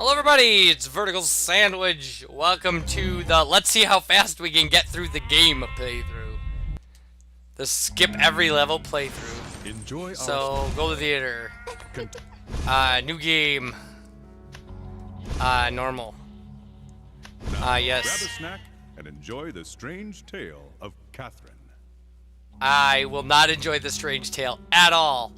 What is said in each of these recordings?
Hello everybody, it's VerticalSandwich. Welcome to the let's see how fast we can get through the game playthrough. The skip every level playthrough. Enjoy. So go to the theater. New game. Normal. Yes. Grab a snack and enjoy the strange tale of Catherine. I will not enjoy the strange tale at all.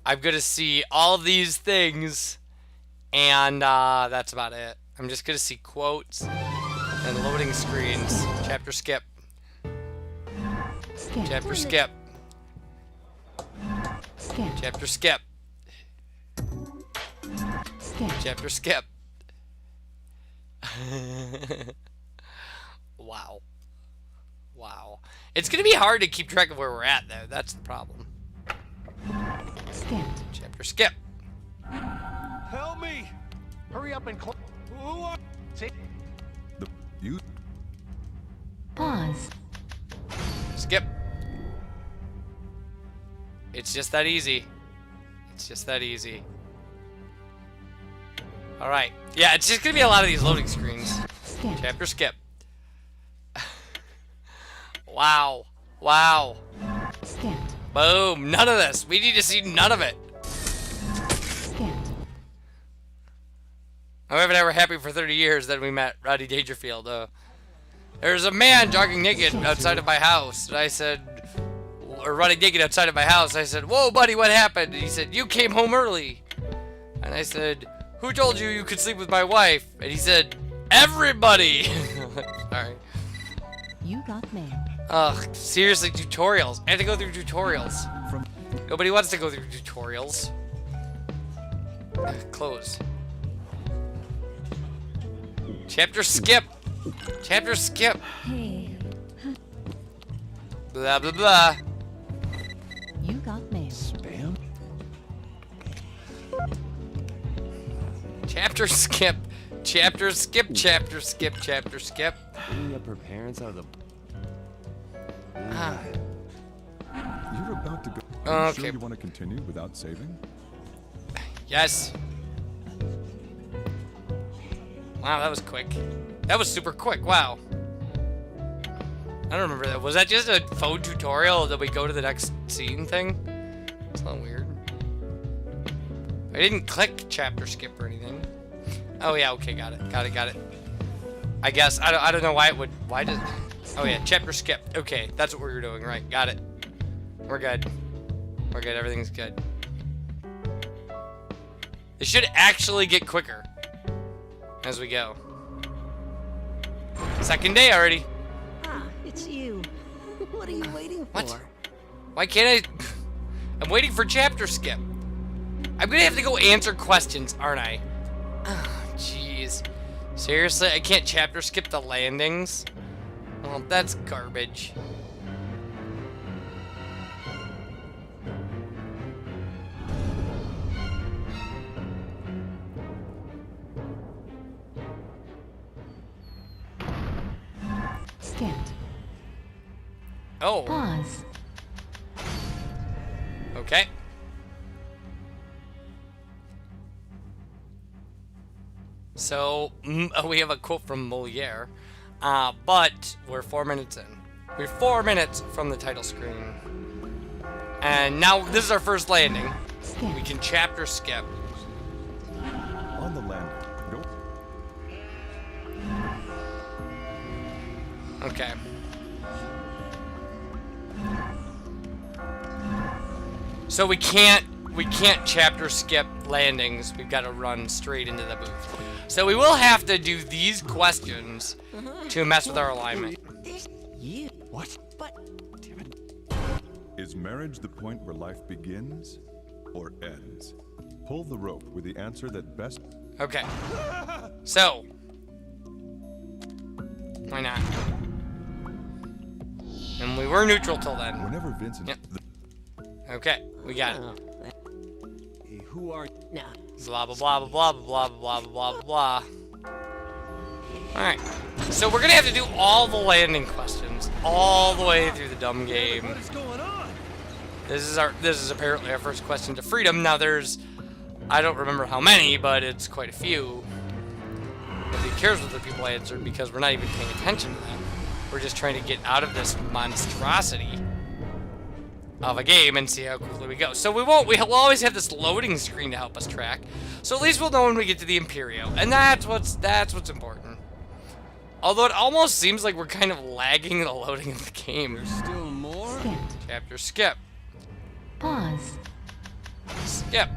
I'm gonna see all of these things. And that's about it. I'm just gonna see quotes and loading screens. Chapter skip. Chapter skip. Chapter skip. Chapter skip. Wow. Wow. It's gonna be hard to keep track of where we're at though. That's the problem. Chapter skip. Help me! Hurry up and close. Who are You. Pause. Skip. It's just that easy. It's just that easy. Alright. Yeah, it's just gonna be a lot of these loading screens. Skip. Chapter skip. Wow. Wow. Skip. Boom. None of this. We need to see none of it. Skip. However, they were happy for 30 years that we met Rodney Dangerfield. There's a man jogging naked outside of my house. And I said, or running naked outside of my house. I said, whoa, buddy, what happened? And he said, you came home early. And I said, who told you you could sleep with my wife? And he said, everybody. Sorry. You got mail. Ugh, seriously, tutorials. I have to go through tutorials. Nobody wants to go through tutorials. Close. Chapter skip. Chapter skip. Hey. Blah, blah, blah. You got mail. Spam? Chapter skip. Chapter skip. Chapter skip. Chapter skip. Bringing up her parents out of the... You're about to go. Okay. Sure you want to continue without saving? Yes. Wow, that was quick. That was super quick. Wow. I don't remember that. Was that just a phone tutorial that we go to the next scene thing? It's a little weird. I didn't click chapter skip or anything. Oh yeah, okay, got it. Got it, got it. I guess, I don't know why it would, why does, oh yeah, chapter skip. Okay, that's what we were doing, right, got it. We're good. We're good, everything's good. It should actually get quicker as we go. Second day already. Ah, it's you. What are you waiting for? What? Why can't I? I'm waiting for chapter skip. I'm gonna have to go answer questions, aren't I? Oh, jeez. Seriously, I can't chapter skip the landings? Well, that's garbage. Skip. Oh, Pause. okay. So, we have a quote from Moliere, but we're 4 minutes in. We're 4 minutes from the title screen. And now this is our first landing. Skip. We can chapter skip. On the landing. Go. Okay. So we can't chapter skip landings. We've got to run straight into the booth. So we will have to do these questions to mess with our alignment. You. What? But. Is marriage the point where life begins or ends? Pull the rope with the answer that best. Okay. So. Why not? And we were neutral till then. Whenever Vincent. Yep. Okay, we got it. Hey, who are... No. Blah blah blah blah blah blah blah blah blah blah. Alright. So we're gonna have to do all the landing questions all the way through the dumb game. What is going on? This is apparently our first question to freedom. Now there's, I don't remember how many, but it's quite a few. nobody cares what the people answered because we're not even paying attention to them. We're just trying to get out of this monstrosity of a game and see how quickly we go. So we'll always have this loading screen to help us track. So at least we'll know when we get to the Imperio, and that's what's important. Although it almost seems like we're kind of lagging the loading of the game. There's still more? Skipped. Chapter skip. Pause. Skip.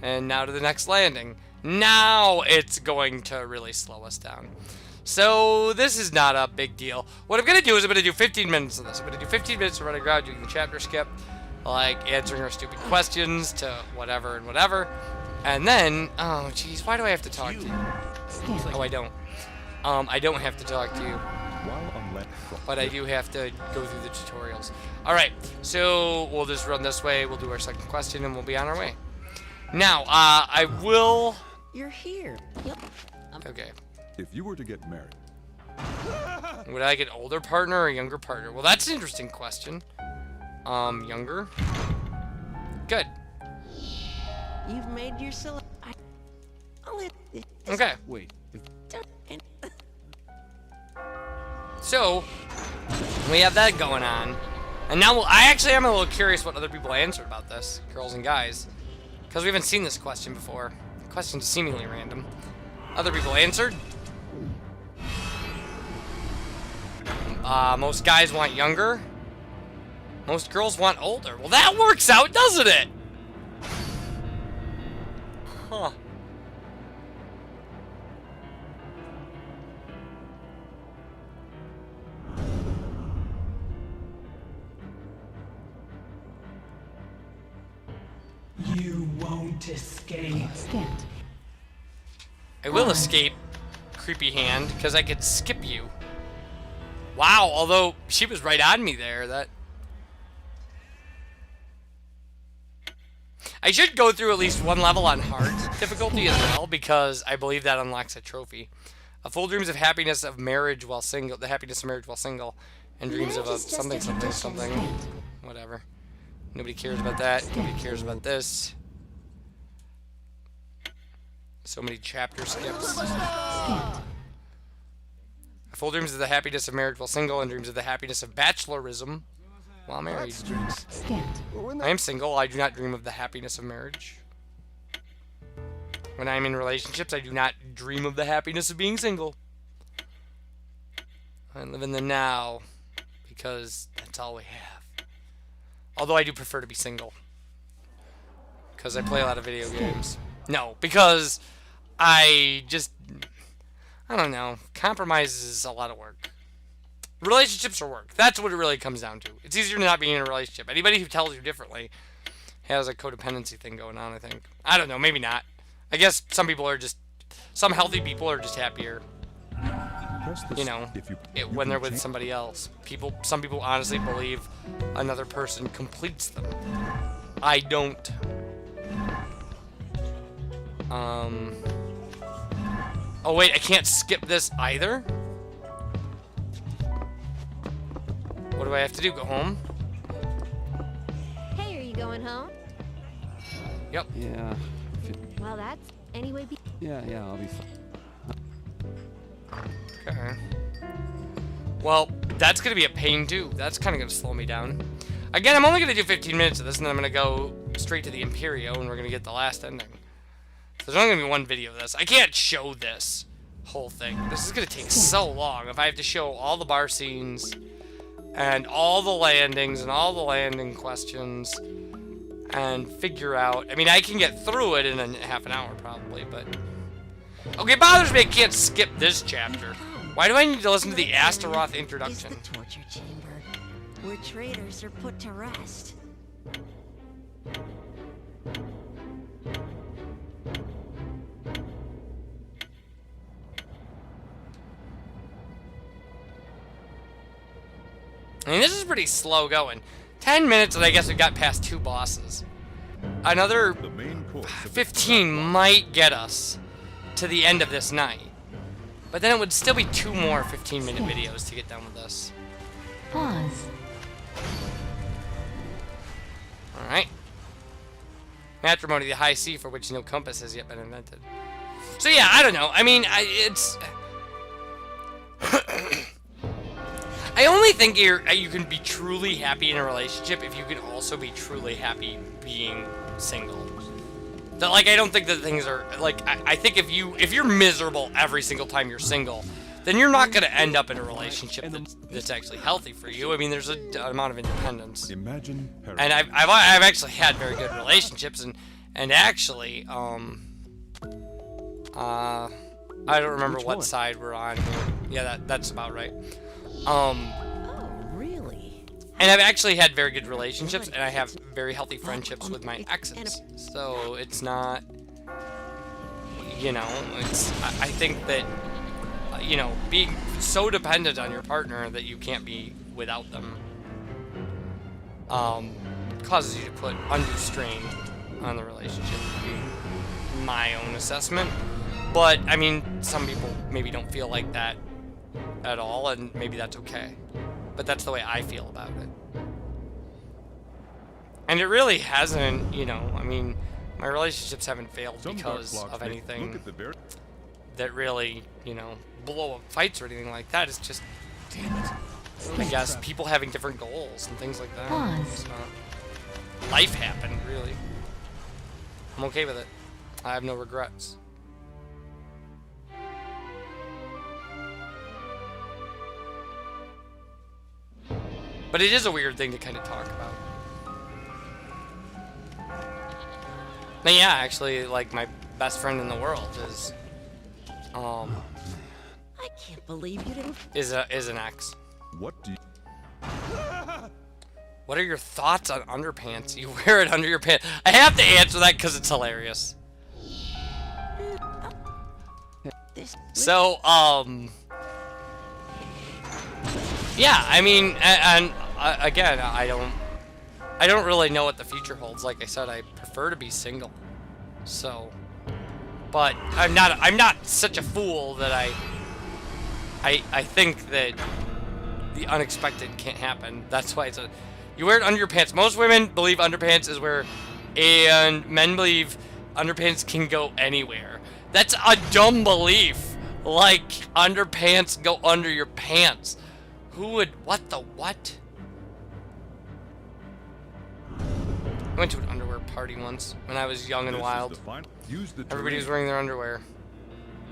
And now to the next landing. Now it's going to really slow us down. So this is not a big deal. What I'm going to do is I'm going to do 15 minutes of this. I'm going to do 15 minutes of running around doing the chapter skip, like answering our stupid questions to whatever and whatever. And then, oh jeez, why do I have to talk to you? Skip. Oh, I don't. I don't have to talk to you. While on land, But I do have to go through the tutorials. Alright, so we'll just run this way, we'll do our second question, and we'll be on our way. Now, I will... You're here. Yep. Okay. if you were to get married, Would I get an older partner or a younger partner? Well, that's an interesting question. Younger? Good. You've made your selection. Okay. Wait. So, we have that going on. And now I actually am a little curious what other people answered about this, girls and guys. Because we haven't seen this question before. The question's seemingly random. Other people answered. Most guys want younger. Most girls want older. Well, that works out, doesn't it? Huh. You won't escape. Skipped. I will escape, creepy hand, because I could skip you. Wow, although she was right on me there. That I should go through at least one level on hard difficulty as well, because I believe that unlocks a trophy. A full dreams of happiness of marriage while single, the happiness of marriage while single, and dreams of a something, something, something, whatever. Nobody cares about that. Nobody cares about this. So many chapter skips. Skipped. Full dreams of the happiness of marriage while single, and dreams of the happiness of bachelorism while married. Skipped. I am single. I do not dream of the happiness of marriage. When I am in relationships, I do not dream of the happiness of being single. I live in the now because that's all we have. Although I do prefer to be single because I play a lot of video games. No, because I don't know. Compromise is a lot of work. Relationships are work. That's what it really comes down to. It's easier to not be in a relationship. Anybody who tells you differently has a codependency thing going on, I think. I don't know. Maybe not. I guess some healthy people are just happier, press the you know, if you when can they're with change- somebody else. Some people honestly believe another person completes them. I don't. Oh wait, I can't skip this either? What do I have to do? Go home? Hey, are you going home? Yep. Yeah. Well, that's anyway. Yeah, I'll be fine. Okay. Well, that's going to be a pain too. That's kind of going to slow me down. Again, I'm only going to do 15 minutes of this, and then I'm going to go straight to the Imperio, and we're going to get the last ending. So there's only going to be one video of this. I can't show this whole thing. This is going to take so long. If I have to show all the bar scenes, and all the landings, and all the landing questions, and figure out... I mean, I can get through it in half an hour, probably, but... Okay, it bothers me I can't skip this chapter. Why do I need to listen to the Astaroth Is introduction? the torture chamber where traitors are put to rest. I mean, this is pretty slow going. 10 minutes, and I guess we got past 2 bosses. Another the main course of the 15 might get us to the end of this night. But then it would still be 2 more 15-minute videos to get done with this. Pause. Alright. Matrimony, the high sea for which no compass has yet been invented. So yeah, I don't know. I mean, it's. I only think you can be truly happy in a relationship if you can also be truly happy being single. That, like, I don't think that things are like. I think if you're miserable every single time you're single, then you're not going to end up in a relationship that's actually healthy for you. I mean, there's an amount of independence. Imagine And I've actually had very good relationships, and actually, I don't remember what side we're on here. Yeah, that's about right. Oh, really? And I've actually had very good relationships, and I have very healthy friendships with my exes. So it's not, you know, I think that, you know, being so dependent on your partner that you can't be without them, causes you to put undue strain on the relationship, would be my own assessment. But, I mean, some people maybe don't feel like that at all, and maybe that's okay. But that's the way I feel about it. And it really hasn't, you know, I mean, my relationships haven't failed because of anything that really, you know, blow up fights or anything like that. It's just, damn it, I guess people having different goals and things like that. It's not, life happened, really. I'm okay with it. I have no regrets. But it is a weird thing to kind of talk about. Now, yeah, actually, like, my best friend in the world is, I can't believe you didn't. is an ex. What do you... What are your thoughts on underpants? You wear it under your pants. I have to answer that because it's hilarious. So, yeah, I mean, and again, I don't really know what the future holds. Like I said, I prefer to be single. So, but I'm not such a fool that I think that the unexpected can't happen. That's why you wear it under your pants. Most women believe underpants is where, and men believe underpants can go anywhere. That's a dumb belief. Like, underpants go under your pants. Who would, what the what? I went to an underwear party once when I was young and wild. Everybody was wearing their underwear.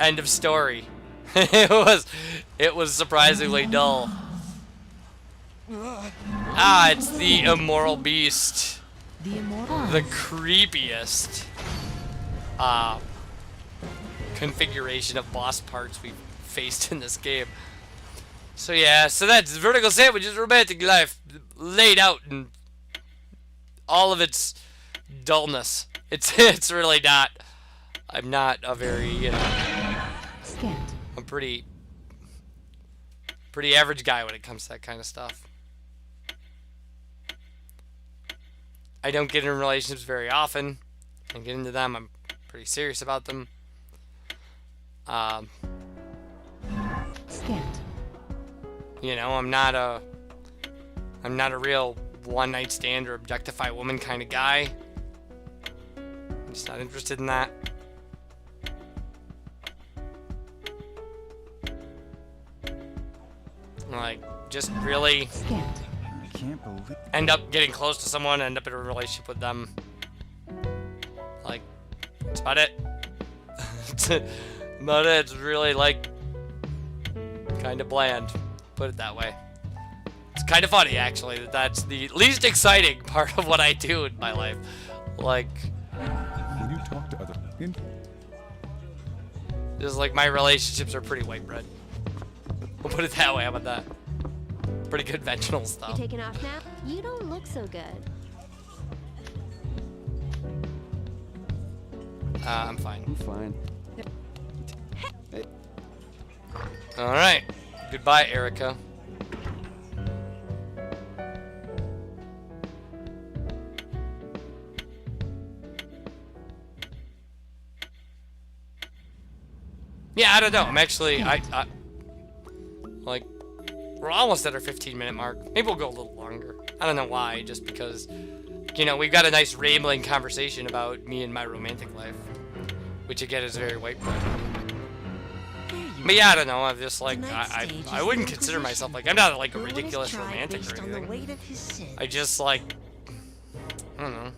End of story. it was surprisingly dull. It's the immoral beast. The creepiest configuration of boss parts we've faced in this game. So yeah, so that's VerticalSandwich's romantic life laid out in all of its dullness. It's really not. I'm not a very, you know, I'm pretty average guy when it comes to that kind of stuff. I don't get in relationships very often. I get into them, I'm pretty serious about them. You know, I'm not a real one-night stand or objectify woman kind of guy. I'm just not interested in that. Like, just really end up getting close to someone, end up in a relationship with them. Like, that's about it. But it's really, like, kind of bland. Put it that way. It's kind of funny, actually, that that's the least exciting part of what I do in my life. Like, When you talk to other... just like my relationships are pretty white bread. We'll put it that way. How about that? Pretty conventional stuff. You taking off now? You don't look so good. I'm fine. I'm fine. All right. Goodbye, Erica. Yeah, I don't know. I'm actually, like, we're almost at our 15-minute mark. Maybe we'll go a little longer. I don't know why, just because, you know, we've got a nice rambling conversation about me and my romantic life, which again is very white bread. There you But yeah, I don't know. I'm just like Tonight's stage is I wouldn't the consider myself Inquisition. like I'm not like a No one is ridiculous tried romantic based or on the anything. weight of his sin. I just like I don't know.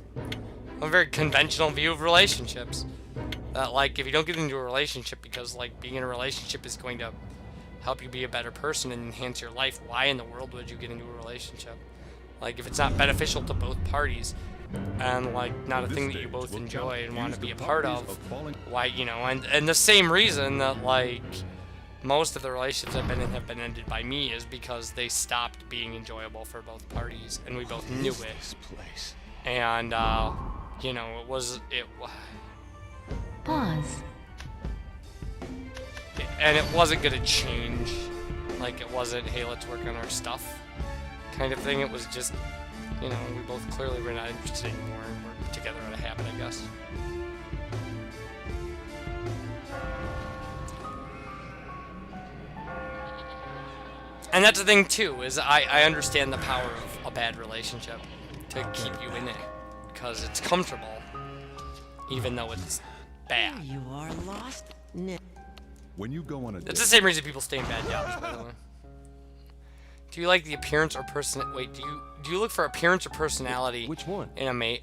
A very conventional view of relationships. That like if you don't get into a relationship because like being in a relationship is going to help you be a better person and enhance your life, why in the world would you get into a relationship? Like if it's not beneficial to both parties and like not a This thing that you stage both will enjoy count and want to use be the a part properties of, falling- why, you know, and the same reason that like most of the relationships I've been in have been ended by me is because they stopped being enjoyable for both parties and we both knew it. This place. And you know, Pause. and it wasn't gonna change. Like it wasn't, hey, let's work on our stuff kind of thing. It was just, you know, we both clearly were not interested anymore and we're together out of habit, I guess. And that's the thing too, is I understand the power of a bad relationship to keep you in it because it's comfortable, even though it's There bad. you are, lost. No. When you go on a That's the date, same reason people stay in bad jobs, by the way. Do you like the appearance or do you look for appearance or personality Which one? in a mate?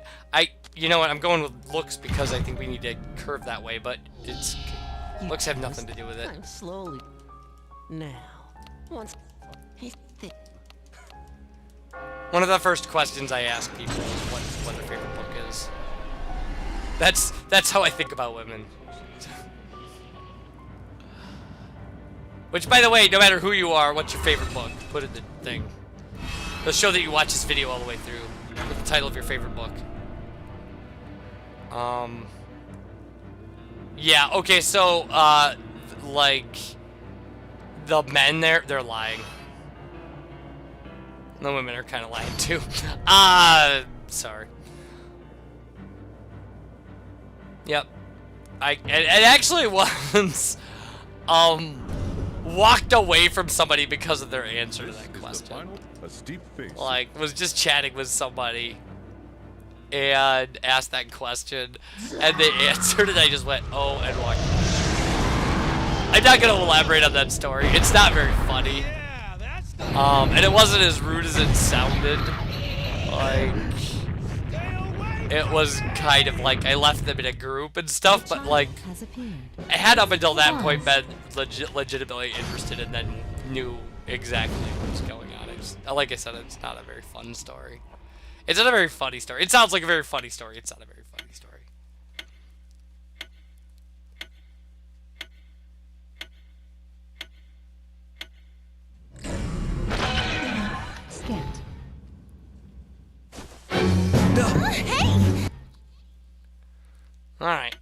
You know what, I'm going with looks because I think we need to curve that way, but looks have nothing to do with it. I'm slowly. Now. Once. He's thick. One of the first questions I ask people is what their favorite book is. That's how I think about women. Which, by the way, no matter who you are, what's your favorite book? Put it in the thing. It'll show that you watch this video all the way through. Put the title of your favorite book. Yeah, okay, so, like, the men there, they're lying. The women are kind of lying, too. Sorry. Yep. It actually was, walked away from somebody because of their answer to this that is the question. final, a steep face. Like, was just chatting with somebody and asked that question, and they answered it, I just went, oh, and walked away. I'm not gonna elaborate on that story. It's not very funny. Yeah, that's the And it wasn't as rude as it sounded. Like, stay away. it was kind of like I left them in a group and stuff, but like, Has appeared. I had up until that point been legitimately interested and then knew exactly what was going on. Like I said, it's not a very fun story. It's not a very funny story. It sounds like a very funny story. It's not a very funny story. Scant. Alright.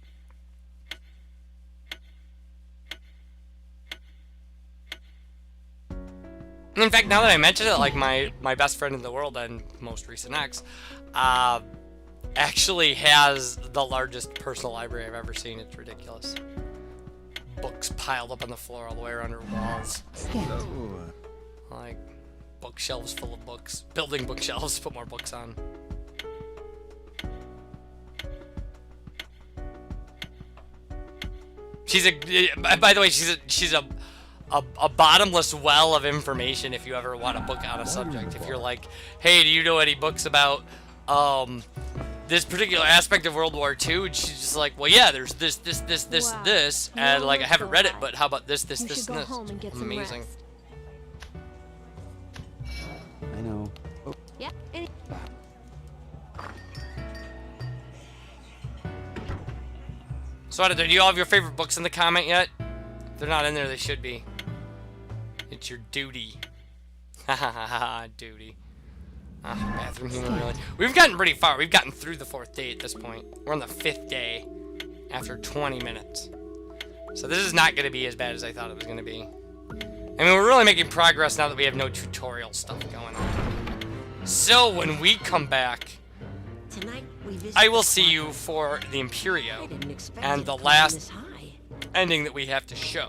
In fact, now that I mention it, like my best friend in the world and most recent ex, actually has the largest personal library I've ever seen. It's ridiculous. Books piled up on the floor all the way around her walls. Scant. Like, bookshelves full of books. Building bookshelves to put more books on. By the way, she's a bottomless well of information if you ever want to book out a subject. If you're like, hey, do you know any books about this particular aspect of World War II? And she's just like, well, yeah, there's this, Wow. this, and No, like I haven't go read it, back. but how about this, You should and go this? home and get some Amazing. rest. I know. Oh, Yeah. and- So, do you all have your favorite books in the comment yet? If they're not in there, they should be. It's your duty. Ha ha ha ha, duty. Bathroom humor, really. We've gotten pretty far. We've gotten through the 4th day at this point. We're on the 5th day after 20 minutes. So this is not going to be as bad as I thought it was going to be. I mean, we're really making progress now that we have no tutorial stuff going on. So when we come back, Tonight we visit I will the see you spot for the I Imperio didn't expect and it the to come last this high. ending that we have to show.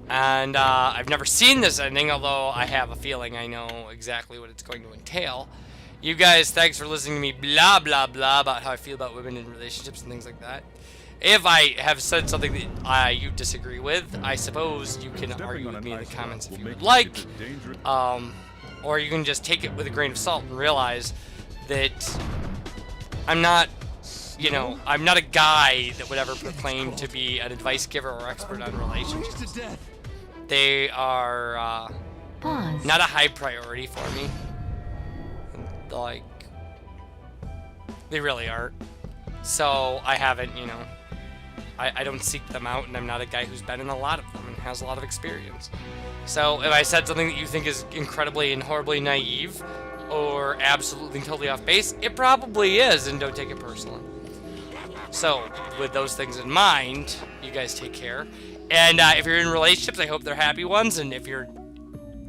And I've never seen this ending, although I have a feeling I know exactly what it's going to entail. You guys, thanks for listening to me blah, blah, blah about how I feel about women in relationships and things like that. if I have said something that you disagree with, I suppose you can argue with me in the comments if you would like. Or you can just take it with a grain of salt and realize that I'm not, you know, I'm not a guy that would ever proclaim to be an advice giver or expert on relationships. They are Pause. not a high priority for me. Like, they really aren't. So I haven't, you know, I don't seek them out, and I'm not a guy who's been in a lot of them and has a lot of experience. So if I said something that you think is incredibly and horribly naive or absolutely totally off base, it probably is, and don't take it personally. So with those things in mind, you guys take care. And if you're in relationships, I hope they're happy ones. And if you're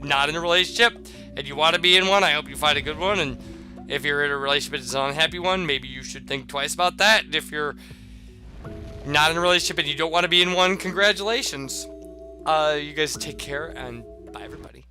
not in a relationship and you want to be in one, I hope you find a good one. And if you're in a relationship that's an unhappy one, maybe you should think twice about that. And if you're not in a relationship and you don't want to be in one, congratulations. You guys take care, and bye, everybody.